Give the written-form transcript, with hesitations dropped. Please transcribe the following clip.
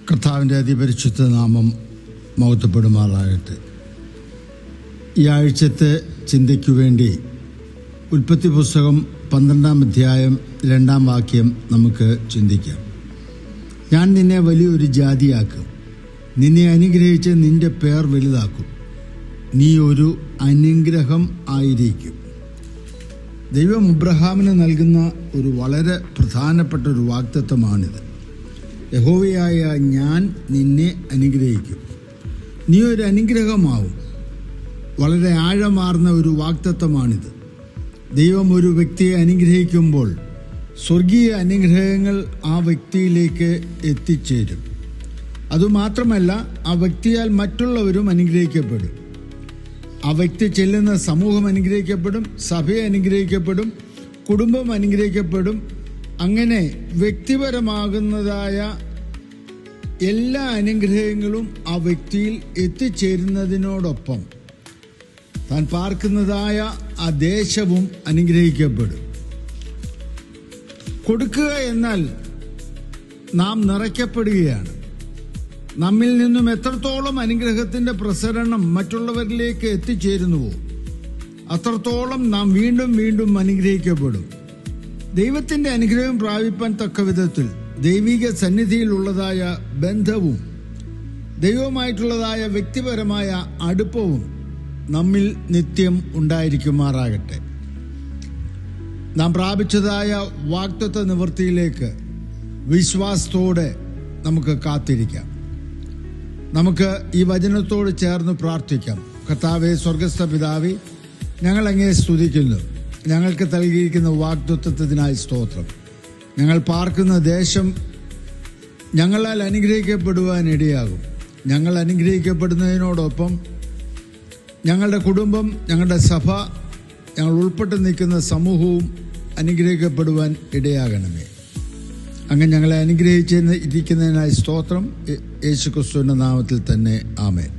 കർത്താവിൻ്റെ അതിപരിശുദ്ധ നാമം മഹത്വപ്പെടുമാറാകട്ടെ. ഈ ആഴ്ചത്തെ ചിന്തയ്ക്കു വേണ്ടി ഉൽപ്പത്തി പുസ്തകം 12-ാം അധ്യായം 2-ാം വാക്യം നമുക്ക് ചിന്തിക്കാം. ഞാൻ നിന്നെ വലിയൊരു ജാതിയാക്കും, നിന്നെ അനുഗ്രഹിച്ച് നിന്റെ പേർ വലുതാക്കും, നീ ഒരു അനുഗ്രഹം ആയിരിക്കും. ദൈവം അബ്രഹാമിന് നൽകുന്ന ഒരു വളരെ പ്രധാനപ്പെട്ട ഒരു വാഗ്ദത്തമാണിത്. യഹോവയായ ഞാൻ നിന്നെ അനുഗ്രഹിക്കും, നീ ഒരു അനുഗ്രഹമാവും. വളരെ ആഴമാർന്ന ഒരു വാഗ്ദത്തമാണിത്. ദൈവം ഒരു വ്യക്തിയെ അനുഗ്രഹിക്കുമ്പോൾ സ്വർഗീയ അനുഗ്രഹങ്ങൾ ആ വ്യക്തിയിലേക്ക് എത്തിച്ചേരും. അതുമാത്രമല്ല, ആ വ്യക്തിയാൽ മറ്റുള്ളവരും അനുഗ്രഹിക്കപ്പെടും. ആ വ്യക്തി ചെല്ലുന്ന സമൂഹം അനുഗ്രഹിക്കപ്പെടും, സഭ അനുഗ്രഹിക്കപ്പെടും, കുടുംബം അനുഗ്രഹിക്കപ്പെടും. അങ്ങനെ വ്യക്തിപരമാകുന്നതായ എല്ലാ അനുഗ്രഹങ്ങളും ആ വ്യക്തിയിൽ എത്തിച്ചേരുന്നതിനോടൊപ്പം താൻ പാർക്കുന്നതായ ആ ദേശവും അനുഗ്രഹിക്കപ്പെടും. കൊടുക്കുക എന്നാൽ നാം നിറയ്ക്കപ്പെടുകയാണ്. നമ്മിൽ നിന്നും എത്രത്തോളം അനുഗ്രഹത്തിന്റെ പ്രസരണം മറ്റുള്ളവരിലേക്ക് എത്തിച്ചേരുന്നുവോ അത്രത്തോളം നാം വീണ്ടും വീണ്ടും അനുഗ്രഹിക്കപ്പെടും. ദൈവത്തിന്റെ അനുഗ്രഹം പ്രാപിപ്പാൻ തക്ക വിധത്തിൽ ദൈവിക സന്നിധിയിലുള്ളതായ ബന്ധവും ദൈവവുമായിട്ടുള്ളതായ വ്യക്തിപരമായ അടുപ്പവും നമ്മിൽ നിത്യം ഉണ്ടായിരിക്കുമാറാകട്ടെ. നാം പ്രാപിച്ചതായ വാഗ്ദത്ത നിവൃത്തിയിലേക്ക് വിശ്വാസത്തോടെ നമുക്ക് കാത്തിരിക്കാം. നമുക്ക് ഈ വചനത്തോട് ചേർന്ന് പ്രാർത്ഥിക്കാം. കർത്താവേ, സ്വർഗസ്ഥ പിതാവേ, ഞങ്ങൾ അങ്ങേ സ്തുതിക്കുന്നു. ഞങ്ങൾക്ക് നൽകിയിരിക്കുന്ന വാഗ്ദത്തത്തിനായി സ്തോത്രം. ഞങ്ങൾ പാർക്കുന്ന ദേശം ഞങ്ങളാൽ അനുഗ്രഹിക്കപ്പെടുവാൻ ഇടയാകും. ഞങ്ങൾ അനുഗ്രഹിക്കപ്പെടുന്നതിനോടൊപ്പം ഞങ്ങളുടെ കുടുംബം, ഞങ്ങളുടെ സഭ, ഞങ്ങൾ ഉൾപ്പെട്ട് നിൽക്കുന്ന സമൂഹവും അനുഗ്രഹിക്കപ്പെടുവാൻ ഇടയാകണമേ. അങ്ങനെ ഞങ്ങളെ അനുഗ്രഹിച്ചിരിക്കുന്നതിനായി സ്തോത്രം. യേശുക്രിസ്തുവിന്റെ നാമത്തിൽ തന്നെ ആമേൻ.